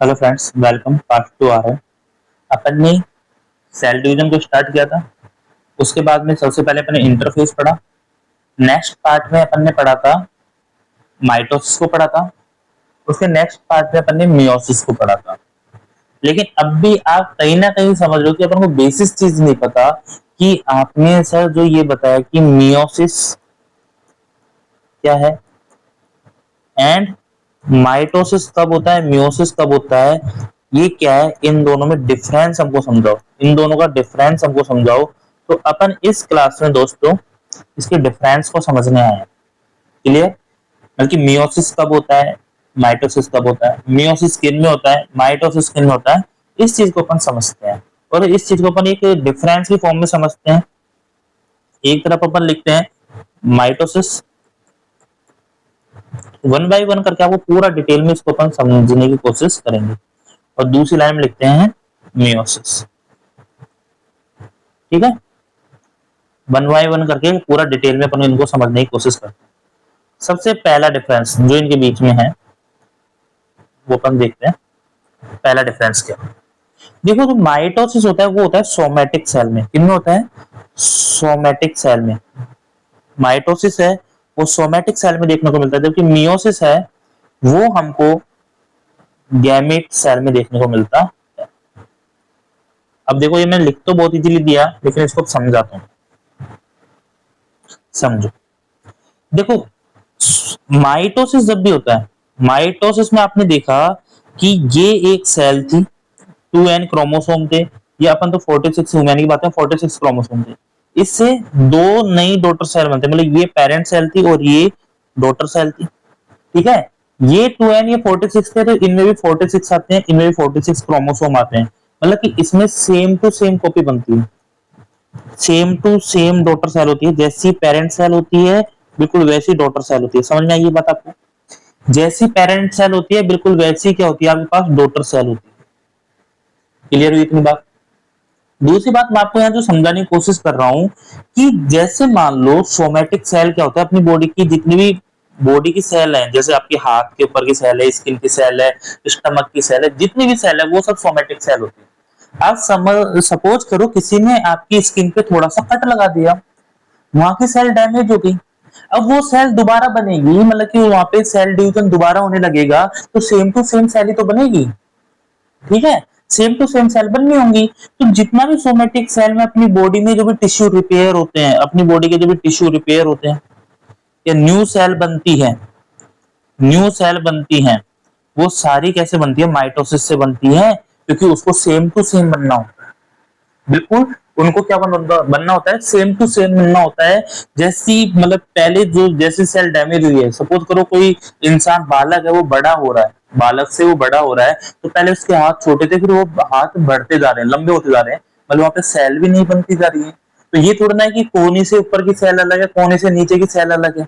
Hello friends, welcome. Part 2 आ रहा है। अपन ने सेल डिवीजन को स्टार्ट किया था। उसके बाद में सबसे पहले अपन ने इंटरफेस पढ़ा। नेक्स्ट पार्ट में अपन ने पढ़ा था माइटोसिस को पढ़ा था। उसके नेक्स्ट पार्ट में अपन ने मियोसिस को पढ़ा था। लेकिन अब भी आप कहीं ना कहीं समझ लो कि अपन को बेसिक चीज नहीं पता कि आपने सर जो ये बताया कि मियोसिस क्या है एंड माइटोसिस कब होता है, मियोसिस कब होता है, ये क्या है, इन दोनों में डिफरेंस हमको समझाओ। इन दोनों का डिफरेंस हमको समझाओ। तो अपन इस क्लास में दोस्तों इसके डिफरेंस को समझने आए हैं। क्लियर? बल्कि मियोसिस कब होता है, माइटोसिस कब होता है, मियोसिस किन में होता है, माइटोसिस किन में होता है, इस चीज को अपन समझते हैं। और इस चीज को अपन एक डिफरेंस की फॉर्म में समझते हैं। एक तरफ अपन लिखते हैं माइटोसिस, वन बाय वन करके आपको पूरा डिटेल में इसको अपन समझने की कोशिश करेंगे। और दूसरी लाइन में लिखते हैं मियोसिस। ठीक है, वन बाय वन करके पूरा डिटेल में अपन इनको समझने की कोशिश करते हैं। सबसे पहला डिफरेंस जो इनके बीच में है वो अपन देखते हैं। पहला डिफरेंस क्या है? देखो, जो माइटोसिस होता है वो होता है सोमैटिक सेल में। किन में होता है? सोमैटिक सेल में। माइटोसिस है वो सोमैटिक सेल में देखने को मिलता है, जबकि मियोसिस है वो हमको गैमेट सेल में देखने को मिलता है। अब देखो, ये मैं लिख तो बहुत इजीली दिया, लेकिन इसको समझाता हूँ। समझो, देखो, माइटोसिस जब भी होता है, माइटोसिस में आपने देखा कि ये एक सेल थी, 2n क्रोमोसोम थे। ये अपन तो 46 ह्यूमन की बात है, 46 क्रोमोसोम थे। इससे दो नई डॉटर सेल बनते, मतलब ये पेरेंट सेल थी और ये डॉटर सेल थी। ठीक है, ये 2n ये 46 थे, तो इनमें भी 46 आते हैं, इनमें भी 46 क्रोमोसोम आते हैं। मतलब कि इसमें सेम टू सेम कॉपी बनती है, same to same daughter cell होती है। जैसी पेरेंट सेल होती है बिल्कुल वैसी डॉटर सेल होती है। समझ में आई ये बात आपको? जैसी पेरेंट सेल होती है बिल्कुल वैसी क्या होती है, आपके पास डॉटर सेल होती है। क्लियर हुई इतनी बात? दूसरी बात मैं आपको यहाँ जो समझाने की कोशिश कर रहा हूं कि जैसे मान लो सोमैटिक सेल क्या होता है, अपनी बॉडी की जितनी भी बॉडी की सेल है, जैसे आपके हाथ के ऊपर की सेल है, स्किन की सेल है, स्टमक की सेल है, जितनी भी सेल है वो सब सोमैटिक सेल होती है। आप समझ सपोज करो किसी ने आपकी स्किन पे थोड़ा सा कट लगा दिया, वहां की सेल डैमेज हो गई। अब वो सेल दोबारा बनेगी, मतलब कि वहां पे सेल डिवीजन दोबारा होने लगेगा, तो सेम टू सेम सेल ही तो बनेगी। ठीक है, सेम टू सेम सेल बननी होंगी। तो जितना भी सोमेटिक सेल में अपनी बॉडी में जो भी टिश्यू रिपेयर होते हैं, अपनी बॉडी के जो भी टिश्यू रिपेयर होते हैं या न्यू सेल बनती है, न्यू सेल बनती है, वो सारी कैसे बनती है? माइटोसिस से बनती है, क्योंकि उसको सेम टू सेम बनना होता है। बिल्कुल, उनको क्या बनना होता है? सेम टू सेम बनना होता है। जैसी मतलब पहले जो जैसी सेल डैमेज हुई है, सपोज करो कोई इंसान बालक है, वो बड़ा हो रहा है, बालक से वो बड़ा हो रहा है, तो पहले उसके हाथ छोटे थे, फिर वो हाथ बढ़ते जा रहे हैं, लंबे होते जा रहे हैं, मतलब वहां पे सेल भी नहीं बनती जा रही है। तो ये थोड़ा ना है कि कोने से ऊपर की सेल अलग है, कोने से नीचे की सेल अलग है।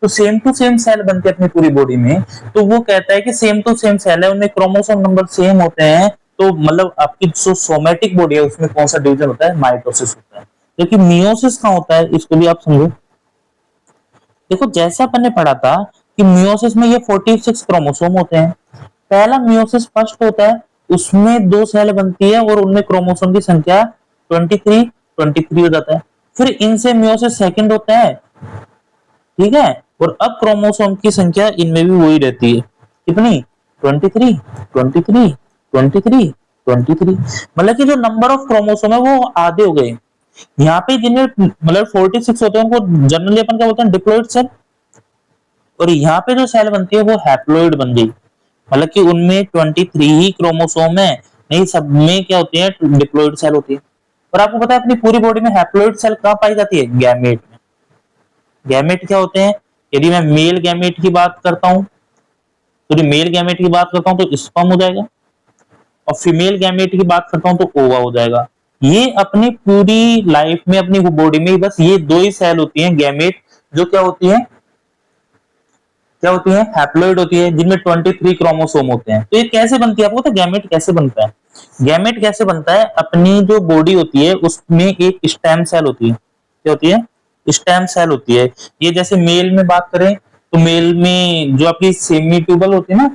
तो सेम टू सेम सेल बनते हैं अपनी पूरी बॉडी में। तो वो कहता है कि सेम टू सेम सेल है, उनमें क्रोमोसोम नंबर सेम होते हैं। तो मतलब आपकी जो सोमैटिक बॉडी है उसमें कौन सा डिवीजन होता है? माइटोसिस होता है। क्योंकि मियोसिस कहाँ होता है, इसको भी आप समझो। देखो, जैसा अपन ने पढ़ा था कि मियोसिस में ये 46 क्रोमोसोम होते हैं। पहला मियोसिस फर्स्ट होता है, उसमें दो सेल बनती है और उनमें क्रोमोसोम की संख्या 23 हो जाता है। फिर इनसे मियोसिस सेकंड होता है। ठीक है, और अब क्रोमोसोम की संख्या इनमें भी वही रहती है। कितनी? 23, 23, 23, 23। मतलब कि जो नंबर ऑफ क्रोमोसोम है वो आधे हो गए। यहाँ पे जिनमें मतलब 46 होते हैं उनको जनरली अपन क्या बोलते हैं? Diploid cell. और यहाँ पे जो सेल बनती है वो हैप्लॉइड बन गई। मतलब कि उनमें 23 ही क्रोमोसोम है, नहीं सब में क्या होती है? डिप्लॉइड सेल होती है। और आपको पता है अपनी पूरी बॉडी में हैप्लॉइड सेल कहाँ पाई जाती है? गैमेट में। गैमेट क्या होते हैं? यदि मैं मेल गैमेट की बात करता हूं, तो मेल गैमेट की बात करता हूं तो स्पर्म हो जाएगा, और फीमेल गैमेट की बात करता हूं तो ओवा हो जाएगा। ये अपनी पूरी लाइफ में अपनी बॉडी में बस ये दो ही सेल होती हैं गैमेट, जो क्या होती है? क्या होती है? हैप्लॉइड होती है, जिनमें 23 क्रोमोसोम होते हैं। तो ये कैसे बनती है? आपको पता है गैमेट कैसे बनता है? गैमेट कैसे बनता है? अपनी जो बॉडी होती है उसमें एक स्टेम सेल होती है। क्या होती है? स्टेम सेल होती है। ये जैसे मेल में बात करें तो मेल में जो आपकी सेमी ट्यूबल होती है ना,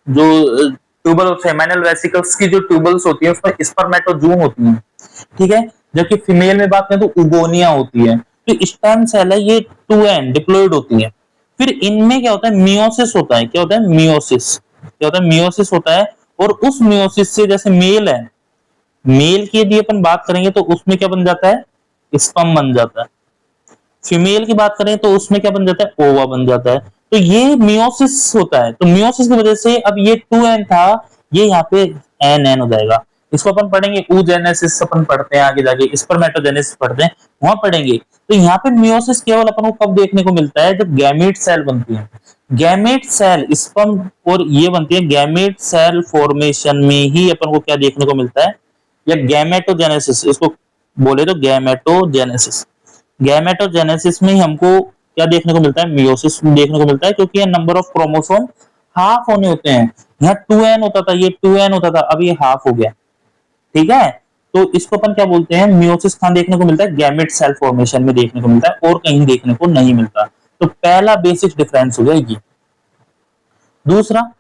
जो ट्यूबल सेमिनल वेसिकल्स की जो ट्यूबल्स होती है उसमें स्पर्मेटोजूम होती है, ठीक है। जबकि फीमेल में बात करें तो उगोनिया होती है। तो स्पर्म सेल है ये 2n डिप्लॉयड होती है। फिर इनमें क्या होता है, मियोसिस होता है। क्या होता है, मियोसिस। क्या होता है, मियोसिस होता है। और उस मियोसिस से जैसे मेल है, मेल की यदि अपन बात करेंगे तो उसमें क्या बन जाता है, स्पर्म बन जाता है। फीमेल की बात करें तो उसमें क्या बन जाता है, ओवा बन जाता है। तो ये मियोसिस होता है। तो मियोसिस की वजह से अब ये 2n था, ये यहाँ पे nn हो जाएगा। इसको अपन पढ़ेंगे oogenesis, अपन पढ़ते हैं आगे जाके स्पर्मेटोजेनेसिस पढ़ते हैं, वहां पढ़ेंगे। तो यहाँ पे मियोसिस केवल अपन को कब देखने को मिलता है, जब गैमेट सेल बनती है। गैमेट सेल स्पर्म और ये बनती है, गैमेट सेल फॉर्मेशन में ही अपन को क्या देखने को मिलता है, या गैमेटोजेनेसिस इसको बोले तो गैमेटोजेनेसिस। गैमेटोजेनेसिस में हमको क्या देखने को मिलता है, मियोसिस देखने को मिलता है, क्योंकि ये नंबर ऑफ क्रोमोसोम हाफ होने होते हैं। यहाँ 2n होता था, ये 2n होता था, अब ये हाफ हो गया, ठीक है। तो इसको अपन क्या बोलते हैं, मियोसिस कहां देखने को मिलता है, गैमेट सेल फॉर्मेशन में देखने को मिलता है, और कहीं देखने को नहीं मिलता। तो पहला बेसिक डिफरेंस हो गया ये। दूसरा,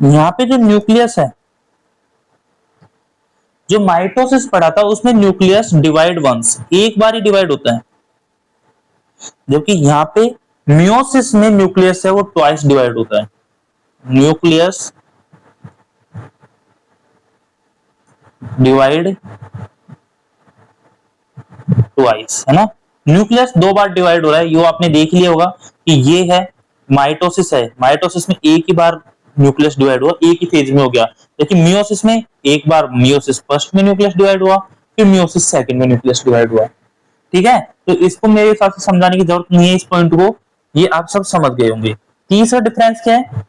यहाँ पे जो न्यूक्लियस है, जो माइटोसिस पढ़ा था उसमें न्यूक्लियस डिवाइड वंस, एक बार ही डिवाइड होता है। जबकि यहाँ पे मियोसिस में न्यूक्लियस है वो ट्वाइस डिवाइड होता है। न्यूक्लियस डिवाइड ट्वाइस, है ना। न्यूक्लियस दो बार डिवाइड हो रहा है, ये आपने देख लिया होगा कि ये है माइटोसिस है, माइटोसिस में एक ही बार न्यूक्लियस डिवाइड हुआ, एक ही फेज में हो गया। लेकिन मियोसिस में एक बार मियोसिस फर्स्ट में न्यूक्लियस डिवाइड हुआ, फिर मियोसिस सेकंड में न्यूक्लियस डिवाइड हुआ, ठीक है। तो इसको मेरे हिसाब से समझाने की जरूरत नहीं है, इस पॉइंट को ये आप सब समझ गए होंगे। तीसरा डिफरेंस क्या है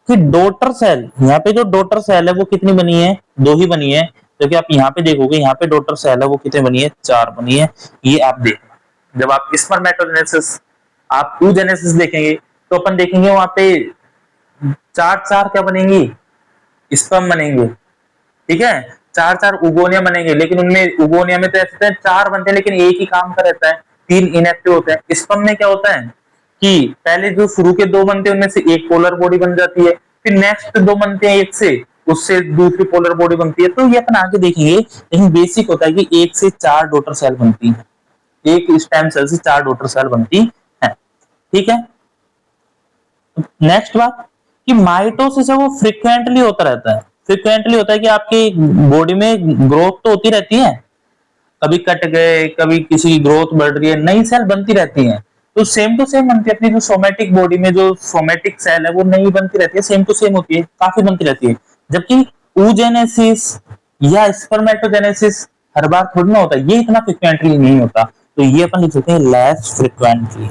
कि डॉटर सेल, यहाँ पे जो डॉटर सेल है वो कितनी बनी है, दो ही बनी है। क्योंकि आप यहाँ पे देखोगे, यहाँ पे डॉटर सेल है वो कितनी बनी है, चार बनी है। ये आप देखना, जब आप स्पर्मेटोजेनेसिस, आप oogenesis देखेंगे तो अपन देखेंगे वहां पे चार चार क्या बनेंगी, स्पर्म बनेंगे, ठीक है। चार चार उगोनिया बनेंगे, लेकिन उनमें उगोनिया में तो ऐसे चार बनते हैं लेकिन एक ही काम का रहता है, तीन इनएक्टिव होते हैं। स्पर्म में क्या होता है कि पहले जो शुरू के दो बनते हैं उनमें से एक पोलर बॉडी बन जाती है, फिर नेक्स्ट दो बनते हैं एक से, उससे दूसरी पोलर बॉडी बनती है। तो ये अपन आगे देखेंगे, लेकिन बेसिक होता है कि एक से चार डॉटर सेल बनती है, एक स्टेम सेल से चार डॉटर सेल बनती है, ठीक है। नेक्स्ट बात कि माइटोसिस है वो फ्रीक्वेंटली होता रहता है। फ्रीक्वेंटली होता है कि आपकी बॉडी में ग्रोथ तो होती रहती है, कभी कट गए, कभी किसी की ग्रोथ बढ़ रही है, नई सेल बनती रहती है। तो सेम टू सेम बनती है, अपनी जो सोमेटिक बॉडी में जो सोमेटिक सेल है वो नई बनती रहती है, सेम टू सेम होती है, काफी बनती रहती है। जबकि oogenesis या स्पर्मेटोजेनेसिस हर बार थोड़ी ना होता है, ये इतना फ्रिक्वेंटली नहीं होता। तो ये अपन लिख सकते हैं लेस फ्रिक्वेंटली,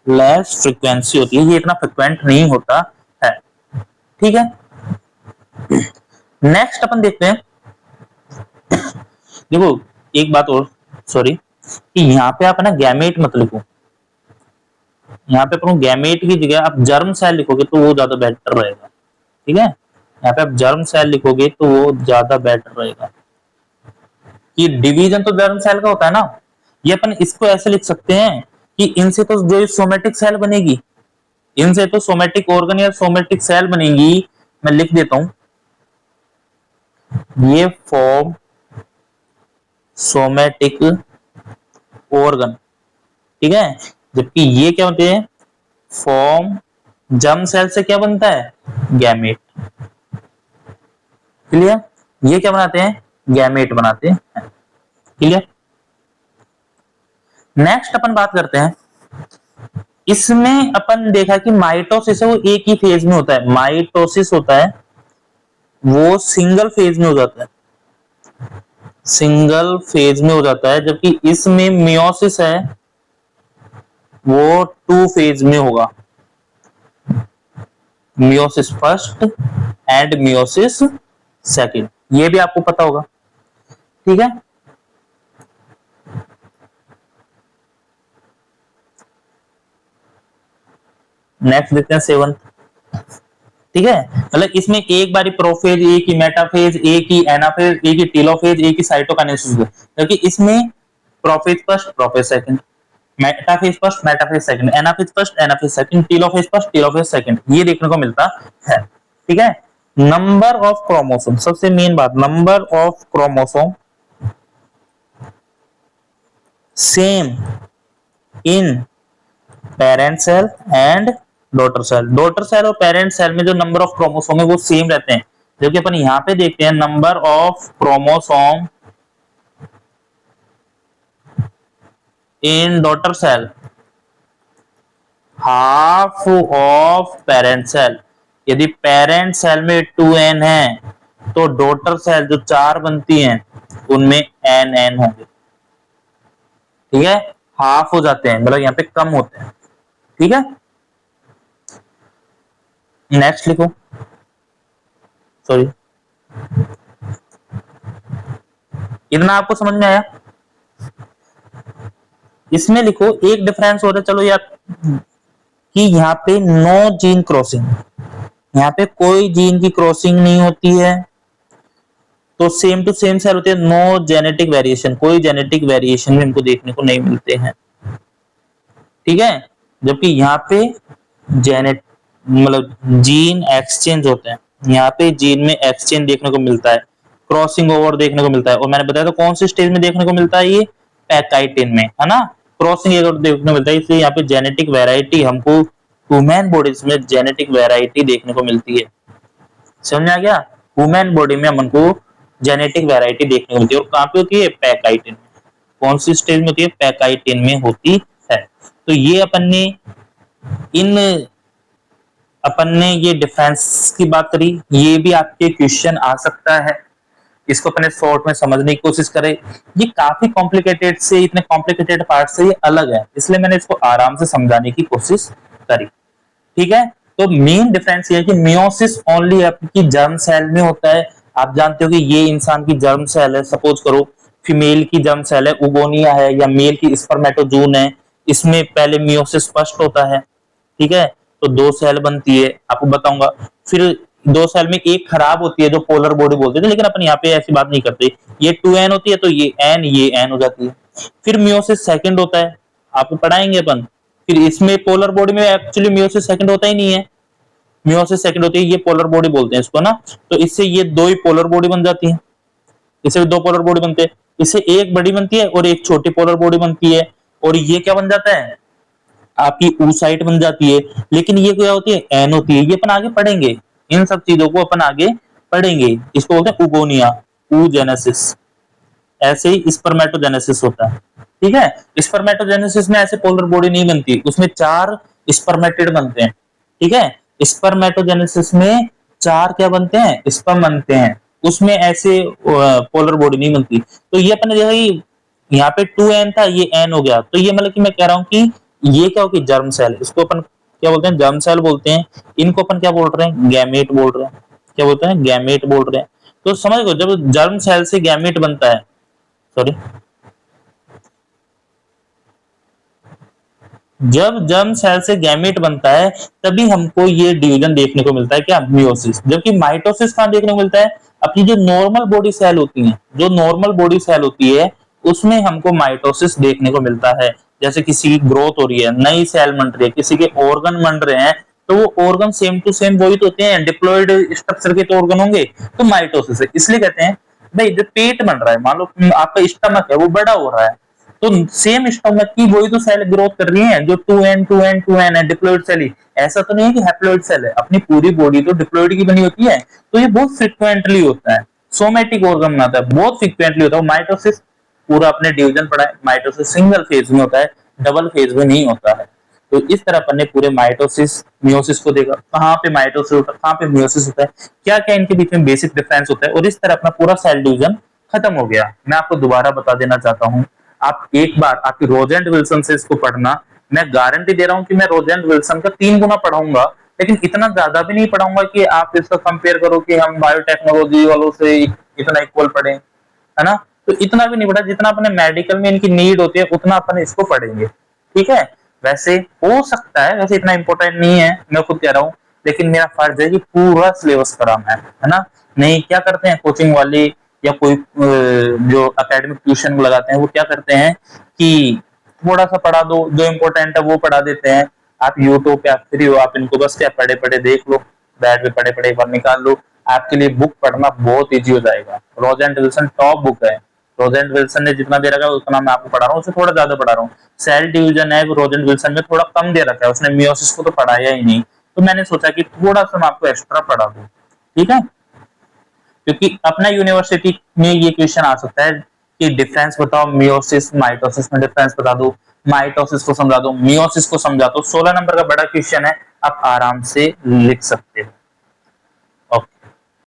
लेस फ्रिक्वेंसी होती है, ये इतना फ्रिक्वेंट नहीं होता है, ठीक है। नेक्स्ट अपन देखते हैं, देखो एक बात और, सॉरी, कि यहाँ पे आप है ना गैमेट मत लिखो, यहाँ पे अपन गैमेट की जगह आप जर्म सेल लिखोगे तो वो ज्यादा बेटर रहेगा, ठीक है। यहाँ पे आप जर्म सेल लिखोगे तो वो ज्यादा बेटर रहेगा। कि डिवीजन तो जर्म सेल का होता है ना, ये अपन इसको ऐसे लिख सकते हैं कि इनसे तो जो सोमेटिक सेल बनेगी, इनसे तो सोमेटिक ऑर्गन या सोमेटिक सेल बनेगी। मैं लिख देता हूं, ये फॉर्म सोमेटिक ऑर्गन, ठीक है। जबकि ये क्या होते हैं, फॉर्म जर्म सेल से क्या बनता है, गैमेट, क्लियर। ये क्या बनाते हैं, गैमेट बनाते हैं, क्लियर। नेक्स्ट अपन बात करते हैं, इसमें अपन देखा कि माइटोसिस है वो एक ही फेज में होता है, माइटोसिस होता है वो सिंगल फेज में हो जाता है, सिंगल फेज में हो जाता है। जबकि इसमें मियोसिस है वो टू फेज में होगा, meiosis first and meiosis second, ये भी आपको पता होगा, ठीक है। नेक्स्ट देखते हैं सेवंथ, ठीक है। मतलब इसमें एक बारी प्रोफेज, एक ही मेटाफेज, एक ही एनाफेज, एक ही टेलोफेज, एक ही साइटोकाइनेसिस, क्योंकि इसमें prophase first prophase second, metaphase first, metaphase second, anaphase first, anaphase second, telophase first, telophase second, ये देखने को मिलता है। ठीक है। नंबर ऑफ क्रोमोसोम, सबसे मेन बात, number of chromosome same in parent cell and daughter cell. Daughter cell और पेरेंट सेल में जो नंबर ऑफ क्रोमोसोम है वो सेम रहते हैं, जबकि अपन यहां पे देखते हैं number of chromosome in daughter cell half of parent cell. यदि पेरेंट सेल में 2n है तो डॉटर सेल जो 4 बनती हैं उनमें n होंगे। ठीक है, हाफ हो जाते हैं, मतलब यहाँ पे कम होते हैं। ठीक है, नेक्स्ट लिखो, सॉरी, इतना आपको समझ में आया? इसमें लिखो एक डिफरेंस हो रहा है, चलो यार, कि यहाँ पे नो जीन क्रॉसिंग, यहाँ पे कोई जीन की क्रॉसिंग नहीं होती है, तो सेम टू सेम सेल होते हैं, नो जेनेटिक वेरिएशन, कोई जेनेटिक वेरिएशन इनको देखने को नहीं मिलते हैं। ठीक है, जबकि यहाँ पे जेनेट मतलब जीन एक्सचेंज होते हैं, यहाँ पे जीन में एक्सचेंज देखने को मिलता है, क्रॉसिंग ओवर देखने को मिलता है। और मैंने बताया था कौन सी स्टेज में देखने को मिलता है, ये पैकाइटिन में, है ना, क्रॉसिंग ओवर देखने को मिलता है। इसलिए यहाँ पे जेनेटिक वेराइटी हमको ह्यूमन बॉडीज में जेनेटिक वेराइटी देखने को मिलती है। समझ आ गया? ह्यूमन बॉडी में हमको जेनेटिक वेराइटी देखने को मिलती है, और कहाँ पे होती है? पैकाइटिन में। कौन सी स्टेज में होती है? पैकाइटिन में होती है। तो ये अपन ने ये डिफरेंस की बात करी, ये भी आपके क्वेश्चन आ सकता है, इसको अपने शॉर्ट में समझने की कोशिश करें। ये काफी कॉम्प्लिकेटेड से, इतने कॉम्प्लिकेटेड पार्ट से ये अलग है, इसलिए मैंने इसको आराम से समझाने की कोशिश करी। ठीक है, तो मेन डिफरेंस ये है कि मियोसिस ओनली आपकी जर्म सेल में होता है। आप जानते हो कि ये इंसान की जर्म सेल है, सपोज करो फीमेल की जर्म सेल है, उगोनिया है, या मेल की स्पर्मेटोजून है, इसमें पहले मियोसिस फर्स्ट होता है। ठीक है, तो 2 सेल बनती है, आपको बताऊंगा। फिर 2 सेल में एक खराब होती है जो पोलर बॉडी बोलते थे, लेकिन अपन यहाँ पे ऐसी बात नहीं करते। ये 2n होती है तो ये n हो जाती है। फिर मियोसिस सेकंड होता है, आपको पढ़ाएंगे अपन। फिर इसमें पोलर बॉडी में एक्चुअली मियोसिस सेकंड होता ही नहीं है, मियोसिस सेकंड होती है, ये पोलर बॉडी बोलते हैं इसको ना। तो इससे ये 2 ही पोलर बॉडी बन जाती है, इससे 2 पोलर बॉडी बनते हैं, इससे एक बड़ी बनती है और एक छोटी पोलर बॉडी बनती है, और ये क्या बन जाता है? आपकी oocyte बन जाती है। लेकिन ये क्या होती है? एन होती है। ये अपन आगे पढ़ेंगे, इन सब चीजों को अपन आगे पढ़ेंगे। इसको बोलते हैं उगोनिया, oogenesis। ऐसे ही स्पर्मेटोजेनेसिस होता है। ठीक है, स्पर्मेटोजेनेसिस में ऐसे पोलर बॉडी नहीं बनती, उसमें 4 स्पर्मेटिड बनते हैं। ठीक है, स्पर्मेटोजेनेसिस में 4 क्या बनते हैं? स्पर्म बनते हैं, उसमें ऐसे पोलर बॉडी नहीं बनती। तो ये अपन ने देखा कि यहाँ पे 2n था, ये n हो गया। तो ये मतलब कि मैं कह रहा हूँ कि ये क्या होगी? Germ cell. इसको अपन क्या बोलते हैं? जर्म सेल बोलते हैं। इनको अपन क्या बोल रहे हैं? गैमेट बोल रहे हैं। क्या बोलते हैं? गैमेट बोल रहे हैं। तो समझ गए, जब जर्म सेल से गैमेट बनता है, सॉरी, जब जर्म सेल से गैमेट बनता है तभी हमको ये डिवीजन देखने को मिलता है, क्या? मियोसिस। जबकि माइटोसिस कहां देखने को मिलता है? अपनी जो नॉर्मल बॉडी सेल होती है, जो नॉर्मल बॉडी सेल होती है, उसमें हमको माइटोसिस देखने को मिलता है। जैसे किसी की ग्रोथ हो रही है, नई सेल बन रही है, किसी के ऑर्गन बन रहे हैं, तो वो ऑर्गन सेम टू सेम वही तो होते हैं, डिप्लॉयड स्ट्रक्चर के तो ऑर्गन होंगे। तो माइटोसिस है, इसलिए कहते हैं भाई जो पेट बन रहा है, मान लो आपका स्टमक है वो बड़ा हो रहा है, तो सेम स्टमक की वही तो सेल ग्रोथ कर रही है जो 2n है, डिप्लॉयड सेल ही। ऐसा तो नहीं है कि हैप्लॉयड सेल है, अपनी पूरी बॉडी तो डिप्लॉयड की बनी होती है। तो ये बहुत फ्रिक्वेंटली होता है, सोमेटिक ऑर्गन में आता है, बहुत फ्रिक्वेंटली होता है। माइटोसिस पूरा अपने डिवीजन पढ़ा है, माइटोसिस सिंगल फेज में होता है, डबल फेज में नहीं होता है। तो इस तरह अपन ने पूरे माइटोसिस मियोसिस को देखा, कहाँ पे माइटोसिस होता है, कहाँ पे मियोसिस होता है, क्या क्या इनके बीच में बेसिक डिफरेंस होता है, और इस तरह अपना पूरा सेल डिवीजन खत्म हो गया। मैं आपको दोबारा बता देना चाहता हूँ, आप एक बार आपकी रोजेंट विल्सन से इसको पढ़ना। मैं गारंटी दे रहा हूं कि मैं रोजेंट विल्सन का 3 गुना पढ़ाऊंगा, लेकिन इतना ज्यादा भी नहीं पढ़ाऊंगा कि आप इसका कंपेयर करो कि हम बायोटेक्नोलॉजी वालों से इतना इक्वल पढ़ें, है ना। तो इतना भी नहीं पढ़ा, जितना अपने मेडिकल में इनकी नीड होती है उतना अपन इसको पढ़ेंगे। ठीक है, वैसे हो सकता है, वैसे इतना इंपॉर्टेंट नहीं है, मैं खुद कह रहा हूँ, लेकिन मेरा फर्ज है कि पूरा सिलेबस कराना है ना। नहीं, क्या करते हैं कोचिंग वाले या कोई जो एकेडमिक ट्यूशन लगाते हैं, वो क्या करते हैं कि थोड़ा सा पढ़ा दो, जो इम्पोर्टेंट है वो पढ़ा देते हैं। आप यूट्यूब पे आप फ्री हो, आप इनको बस क्या पढ़े पढ़े देख लो, बैठ पे पढ़े पढ़े एक बार निकाल लो, आपके लिए बुक पढ़ना बहुत ईजी हो जाएगा। रोज एंड विल्सन टॉप बुक है। रोज एंड विल्सन ने जितना दे रखा है उतना मैं आपको पढ़ा रहा हूँ, उससे थोड़ा ज्यादा पढ़ा रहा हूँ। सेल डिवीजन है वो रोज एंड विल्सन में थोड़ा कम दे रखा है, उसने मियोसिस को तो पढ़ाया ही नहीं, तो मैंने सोचा कि थोड़ा सा मैं आपको एक्स्ट्रा पढ़ा दूं, ठीक है। क्योंकि अपना यूनिवर्सिटी में ये क्वेश्चन आ सकता है कि डिफरेंस बताओ मियोसिस माइटोसिस में, डिफरेंस बता दो, माइटोसिस को समझा दो, मियोसिस को समझा दो। 16 नंबर का बड़ा क्वेश्चन है, आप आराम से लिख सकते हो।